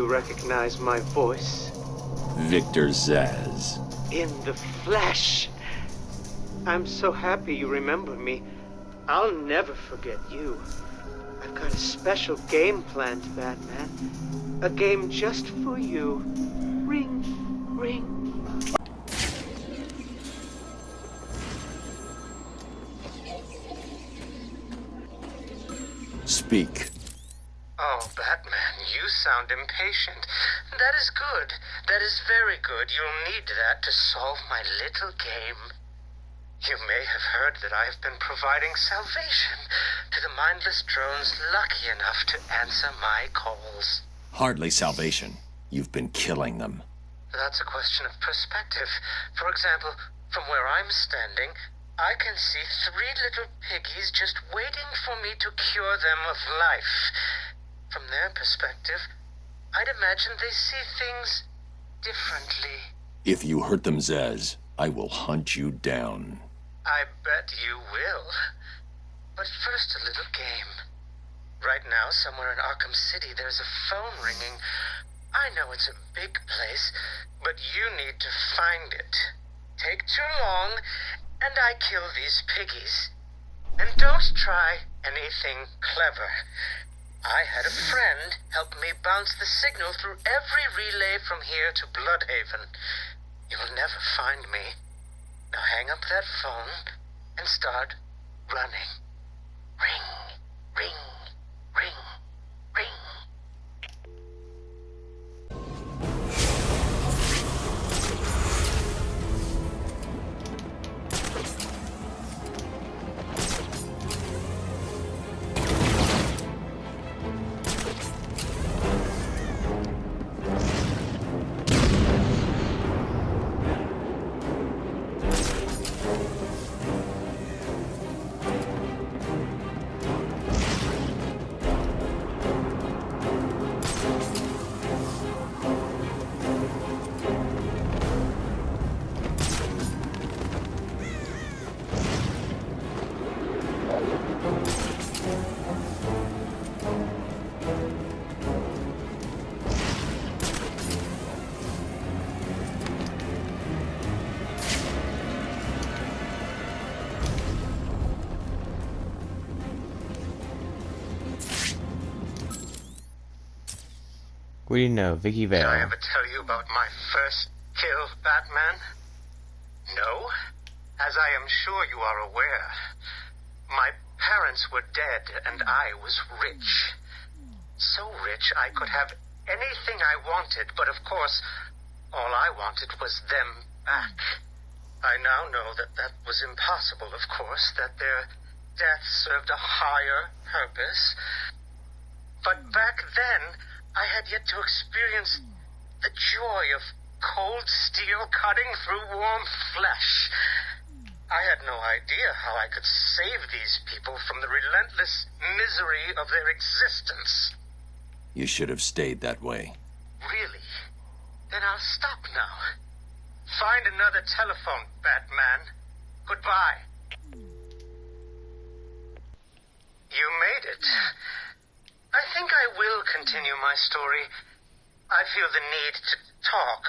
you recognize my voice? Victor Zsasz. In the flesh! I'm so happy you remember me. I'll never forget you. I've got a special game planned, Batman. A game just for you. Ring, ring. Speak. Oh, Batman, you sound impatient. That is good. That is very good. You'll need that to solve my little game. You may have heard that I have been providing salvation to the mindless drones lucky enough to answer my calls. Hardly salvation. You've been killing them. That's a question of perspective. For example, from where I'm standing, I can see 3 little piggies just waiting for me to cure them of life. From their perspective, I'd imagine they see things differently. If you hurt them, Zsasz, I will hunt you down. I bet you will. But first, a little game. Right now, somewhere in Arkham City, there's a phone ringing. I know it's a big place, but you need to find it. Take too long, and I kill these piggies. And don't try anything clever. I had a friend help me bounce the signal through every relay from here to Bloodhaven. You'll never find me. Now hang up that phone and start running. Ring, ring, ring, ring. What do you know, Vicky Vale? Did I ever tell you about my first kill, Batman? No? As I am sure you are aware, my parents were dead and I was rich. So rich I could have anything I wanted, but of course, all I wanted was them back. I now know that that was impossible, of course, that their death served a higher purpose. But back then, I had yet to experience the joy of cold steel cutting through warm flesh. I had no idea how I could save these people from the relentless misery of their existence. You should have stayed that way. Really? Then I'll stop now. Find another telephone, Batman. Goodbye. You made it. I think I will continue my story. I feel the need to talk,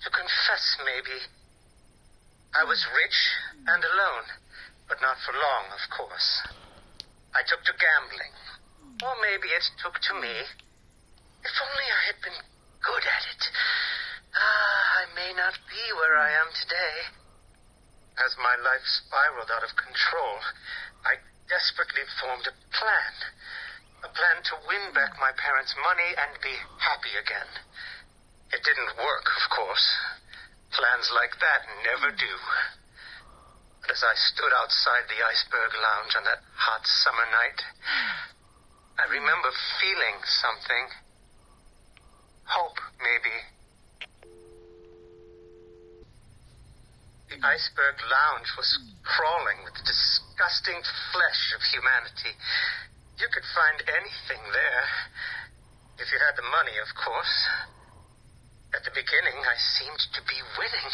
to confess maybe. I was rich and alone, but not for long, of course. I took to gambling, or maybe it took to me. If only I had been good at it. I may not be where I am today. As my life spiraled out of control, I desperately formed a plan. A plan to win back my parents' money and be happy again. It didn't work, of course. Plans like that never do. But as I stood outside the Iceberg Lounge on that hot summer night, I remember feeling something. Hope, maybe. The Iceberg Lounge was crawling with the disgusting flesh of humanity. You could find anything there. If you had the money, of course. At the beginning, I seemed to be winning.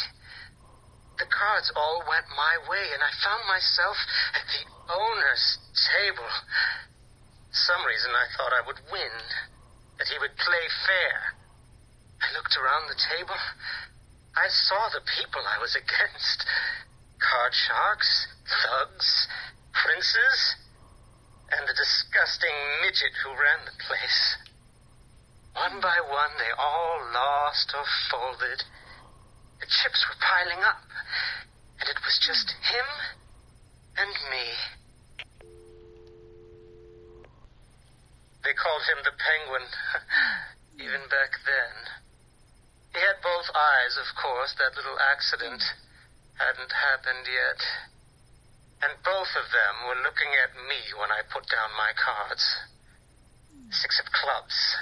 The cards all went my way, and I found myself at the owner's table. For some reason, I thought I would win. That he would play fair. I looked around the table. I saw the people I was against. Card sharks, thugs, princes, and the disgusting midget who ran the place. One by one, they all lost or folded. The chips were piling up, and it was just him and me. They called him the Penguin, even back then. He had both eyes, of course. That little accident hadn't happened yet. And both of them were looking at me when I put down my cards. 6 of clubs.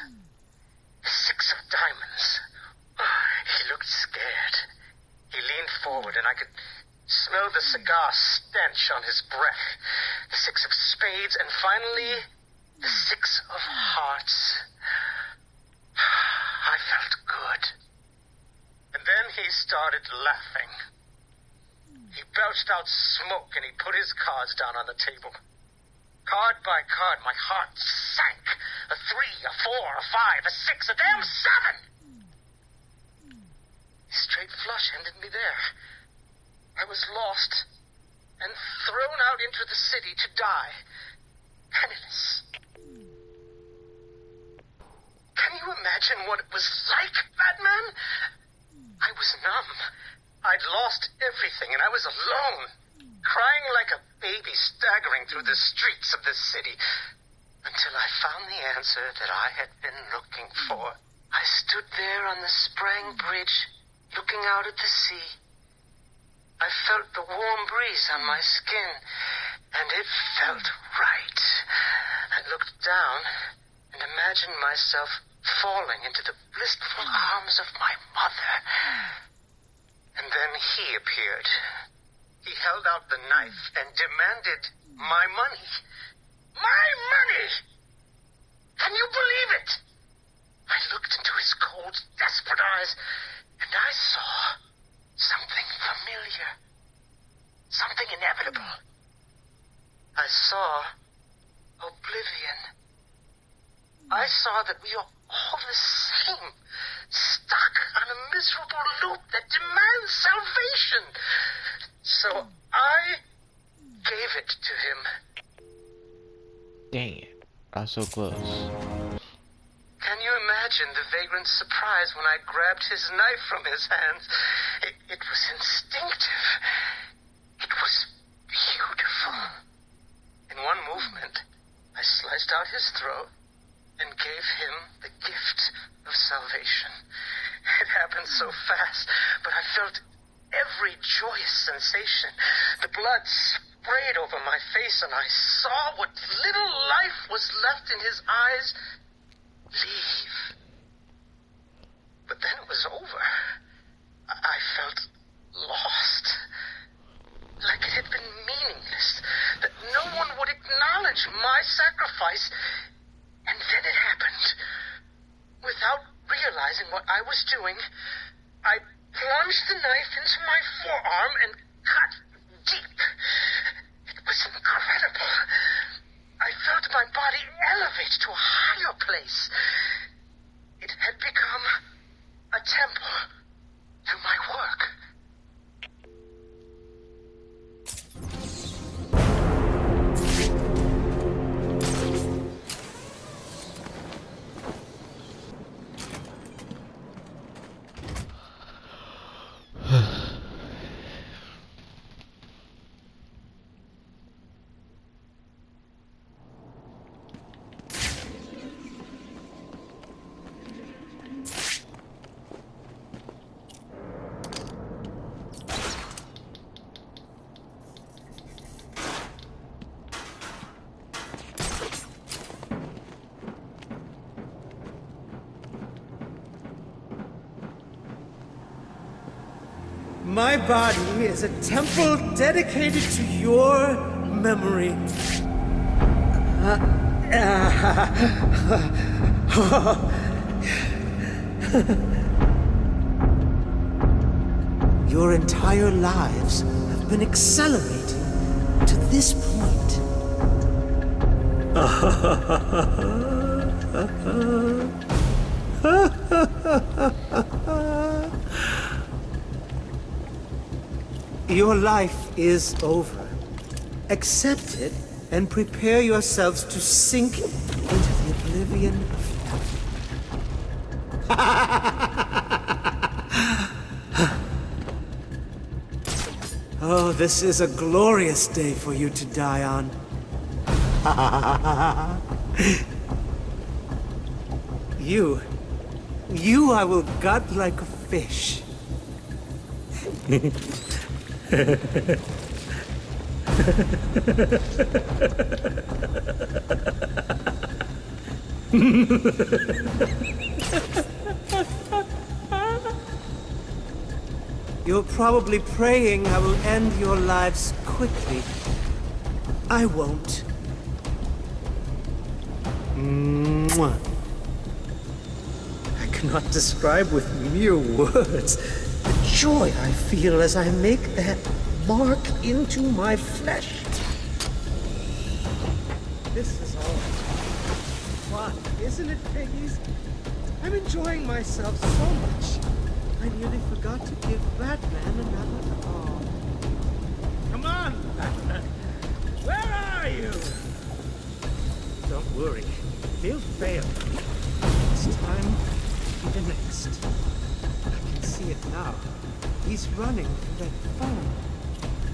6 of diamonds. He looked scared. He leaned forward, and I could smell the cigar stench on his breath. The 6 of spades, and finally, the 6 of hearts. I felt good. And then he started laughing. He belched out smoke, and he put his cards down on the table. Card by card, my heart sank. A 3, a 4, a 5, a 6, a damn 7! Straight flush ended me there. I was lost and thrown out into the city to die, penniless. Can you imagine what it was like, Batman? I was numb. I'd lost everything, and I was alone, crying like a baby staggering through the streets of this city, until I found the answer that I had been looking for. I stood there on the Sprang Bridge, looking out at the sea. I felt the warm breeze on my skin, and it felt right. I looked down and imagined myself falling into the blissful arms of my mother. And then he appeared. He held out the knife and demanded my money. My money! Can you believe it? I looked into his cold, desperate eyes, and I saw something familiar. Something inevitable. I saw oblivion. I saw that we are all the same, stuck on a miserable loop that demands salvation. So I gave it to him. Dang it. I was so close. Can you imagine the vagrant's surprise when I grabbed his knife from his hands? It was instinctive. It was beautiful. In one movement, I sliced out his throat and gave him the gift of salvation. It happened so fast, but I felt every joyous sensation. The blood sprayed over my face, and I saw what little life was left in his eyes leave. But then it was over. I felt lost. Like it had been meaningless. That no one would acknowledge my sacrifice. And then it happened. Without realizing what I was doing, I plunged the knife into my forearm and cut deep. It was incredible. I felt my body elevate to a higher place. It had become a temple to my work. My body is a temple dedicated to your memory. Your entire lives have been accelerating to this point. Your life is over. Accept it and prepare yourselves to sink into the oblivion of Oh, this is a glorious day for you to die on. You I will gut like a fish. You're probably praying I will end your lives quickly. I won't. Mwah. I cannot describe with mere words the joy I feel as I make that mark into my flesh. This is all fun, isn't it, piggies? I'm enjoying myself so much. I nearly forgot to give Batman another call. Come on, Batman. Where are you? Don't worry. He'll fail. This time, be the next. I can see it now. He's running for that phone,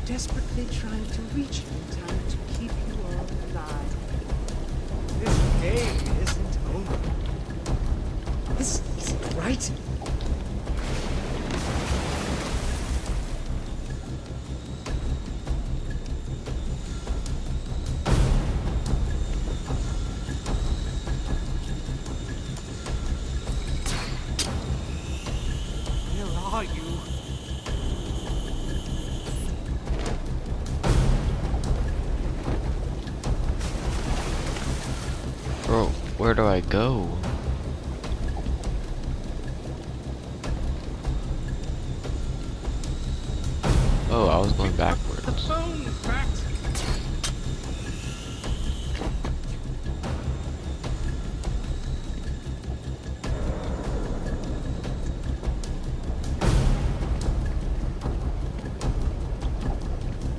desperately trying to reach you in time to keep you all alive. This game isn't over. This isn't right. Are you? Bro, where do I go? Oh, I was going backwards. The phone cracked.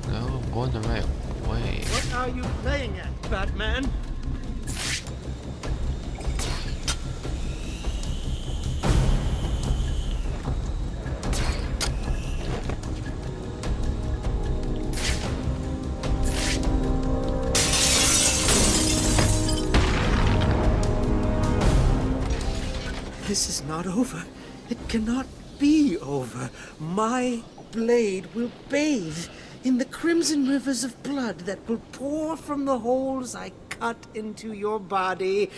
No, I'm going the right way. What are you playing at, Batman? This is not over. It cannot be over. My blade will bathe in the crimson rivers of blood that will pour from the holes I cut into your body.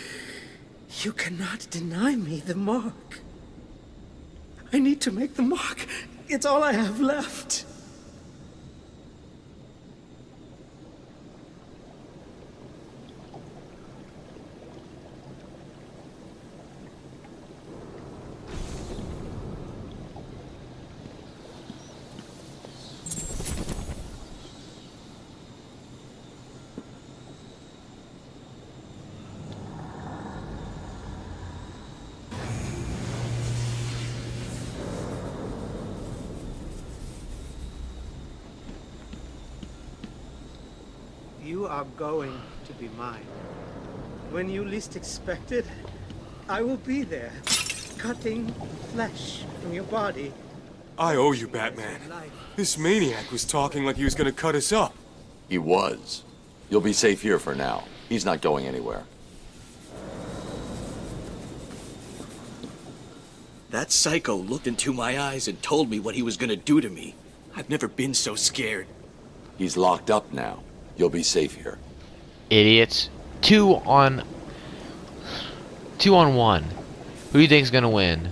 You cannot deny me the mark. I need to make the mark. It's all I have left. You are going to be mine. When you least expect it, I will be there, cutting flesh from your body. I owe you, Batman. This maniac was talking like he was gonna cut us up. He was. You'll be safe here for now. He's not going anywhere. That psycho looked into my eyes and told me what he was gonna do to me. I've never been so scared. He's locked up now. You'll be safe here. Idiots. 2 on 1. Who do you think's gonna win?